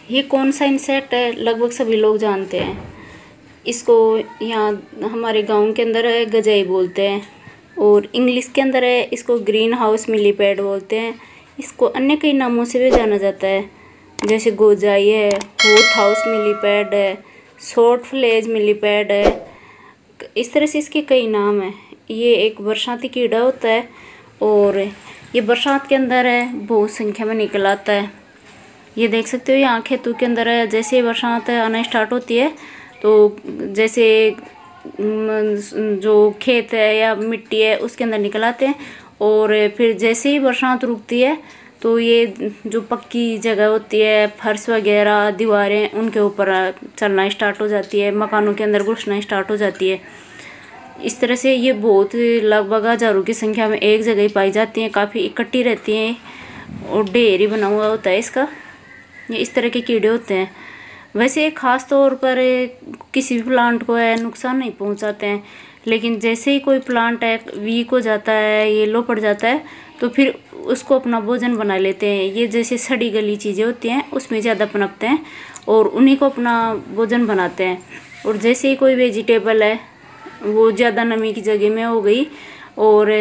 ये कौन सा इंसेक्ट है लगभग सभी लोग जानते हैं। इसको यहाँ हमारे गांव के अंदर है गजाई बोलते हैं और इंग्लिश के अंदर है इसको ग्रीन हाउस मिलीपैड बोलते हैं। इसको अन्य कई नामों से भी जाना जाता है, जैसे गोजाई है, हॉट हाउस मिलीपैड है, शॉर्ट फ्लेज मिलीपैड है। इस तरह से इसके कई नाम हैं। ये एक बरसाती कीड़ा होता है और ये बरसात के अंदर है बहुत संख्या में निकल आता है। ये देख सकते हो यहाँ खेतों के अंदर है। जैसे ही बरसात आना स्टार्ट होती है तो जैसे जो खेत है या मिट्टी है उसके अंदर निकल आते हैं और फिर जैसे ही बरसात रुकती है तो ये जो पक्की जगह होती है, फर्श वगैरह, दीवारें, उनके ऊपर चलना स्टार्ट हो जाती है, मकानों के अंदर घुसना स्टार्ट हो जाती है। इस तरह से ये बहुत लगभग हज़ारों की संख्या में एक जगह ही पाई जाती हैं, काफ़ी इकट्ठी रहती हैं और ढेर ही बना हुआ होता है इसका। ये इस तरह के कीड़े होते हैं। वैसे एक ख़ास तौर पर किसी भी प्लांट को है नुकसान नहीं पहुंचाते हैं, लेकिन जैसे ही कोई प्लांट है वीक हो जाता है, येलो पड़ जाता है, तो फिर उसको अपना भोजन बना लेते हैं। ये जैसे सड़ी गली चीज़ें होती हैं उसमें ज़्यादा पनपते हैं और उन्हीं को अपना भोजन बनाते हैं। और जैसे ही कोई वेजिटेबल है वो ज़्यादा नमी की जगह में हो गई और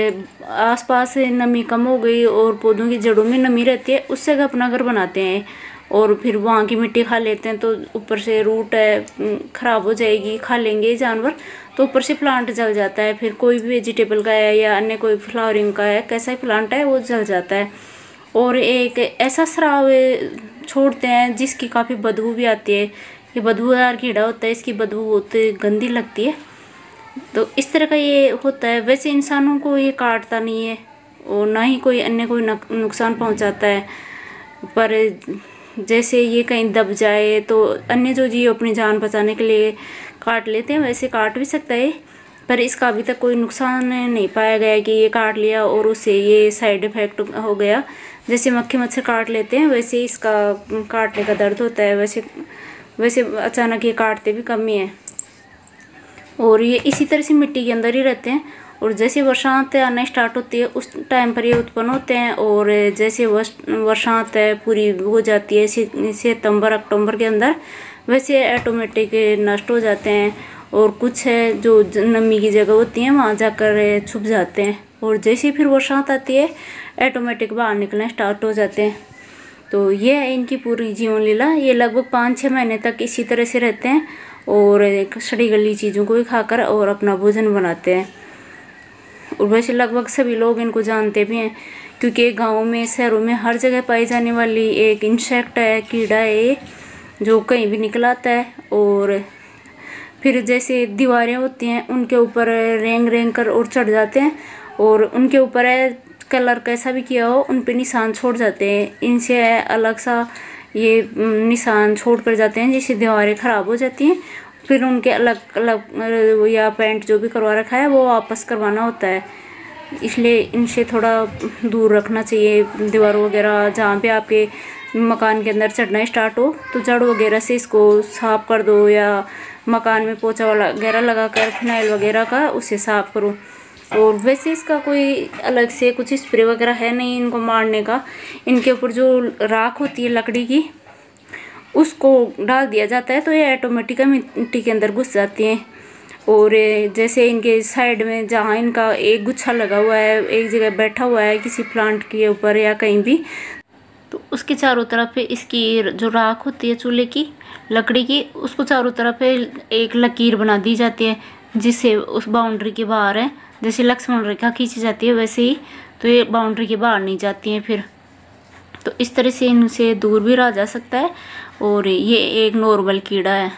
आसपास नमी कम हो गई और पौधों की जड़ों में नमी रहती है, उस जगह अपना घर बनाते हैं और फिर वहाँ की मिट्टी खा लेते हैं। तो ऊपर से रूट है ख़राब हो जाएगी, खा लेंगे जानवर, तो ऊपर से प्लांट जल जाता है। फिर कोई भी वेजिटेबल का है या अन्य कोई फ्लावरिंग का है, कैसा ही प्लांट है वो जल जाता है। और एक ऐसा स्राव छोड़ते हैं जिसकी काफ़ी बदबू भी आती है। ये बदबूदार कीड़ा होता है, इसकी बदबू बहुत गंदी लगती है। तो इस तरह का ये होता है। वैसे इंसानों को ये काटता नहीं है और ना ही कोई अन्य कोई नुकसान पहुंचाता है, पर जैसे ये कहीं दब जाए तो अन्य जो जीव अपनी जान बचाने के लिए काट लेते हैं, वैसे काट भी सकता है, पर इसका अभी तक कोई नुकसान नहीं पाया गया कि ये काट लिया और उससे ये साइड इफ़ेक्ट हो गया। जैसे मक्खी मच्छर काट लेते हैं वैसे इसका काटने का दर्द होता है। वैसे अचानक ये काटते भी कम ही है और ये इसी तरह से मिट्टी के अंदर ही रहते हैं। और जैसे बरसात आना स्टार्ट होती है उस टाइम पर ये उत्पन्न होते हैं और जैसे बरसात है पूरी हो जाती है सितंबर अक्टूबर के अंदर, वैसे ऑटोमेटिक नष्ट हो जाते हैं। और कुछ है जो नमी की जगह होती है वहाँ जाकर छुप जाते हैं और जैसे फिर बरसात आती है ऑटोमेटिक बाहर निकलना स्टार्ट हो जाते हैं। तो ये है इनकी पूरी जीवन लीला। ये लगभग 5-6 महीने तक इसी तरह से रहते हैं और सड़ी गली चीज़ों को ही खाकर और अपना भोजन बनाते हैं। और वैसे लगभग सभी लोग इनको जानते भी हैं क्योंकि गाँव में, शहरों में हर जगह पाई जाने वाली एक इंसेक्ट है, कीड़ा है जो कहीं भी निकल आता है। और फिर जैसे दीवारें होती हैं उनके ऊपर रेंग रेंग कर और चढ़ जाते हैं और उनके ऊपर है कलर कैसा भी किया हो उन पे निशान छोड़ जाते हैं। इनसे अलग सा ये निशान छोड़ कर जाते हैं जिससे दीवारें ख़राब हो जाती हैं। फिर उनके अलग अलग या पेंट जो भी करवा रखा है वो वापस करवाना होता है, इसलिए इनसे थोड़ा दूर रखना चाहिए। दीवारों वगैरह जहाँ पे आपके मकान के अंदर चढ़ना स्टार्ट हो तो जड़ वगैरह से इसको साफ़ कर दो या मकान में पोछा वगैरह लगा कर फिनाइल वगैरह का उसे साफ़ करो। और वैसे इसका कोई अलग से कुछ स्प्रे वगैरह है नहीं इनको मारने का। इनके ऊपर जो राख होती है लकड़ी की उसको डाल दिया जाता है तो ये ऑटोमेटिक मिट्टी के अंदर घुस जाती हैं। और जैसे इनके साइड में जहाँ इनका एक गुच्छा लगा हुआ है, एक जगह बैठा हुआ है किसी प्लांट के ऊपर या कहीं भी, तो उसके चारों तरफ इसकी जो राख होती है चूल्हे की लकड़ी की, उसको चारों तरफ एक लकीर बना दी जाती है जिससे उस बाउंड्री के बाहर है, जैसे लक्ष्मण रेखा खींची जाती है वैसे ही, तो ये बाउंड्री के बाहर नहीं जाती हैं फिर। तो इस तरह से इनसे दूर भी रहा जा सकता है और ये एक नॉर्मल कीड़ा है।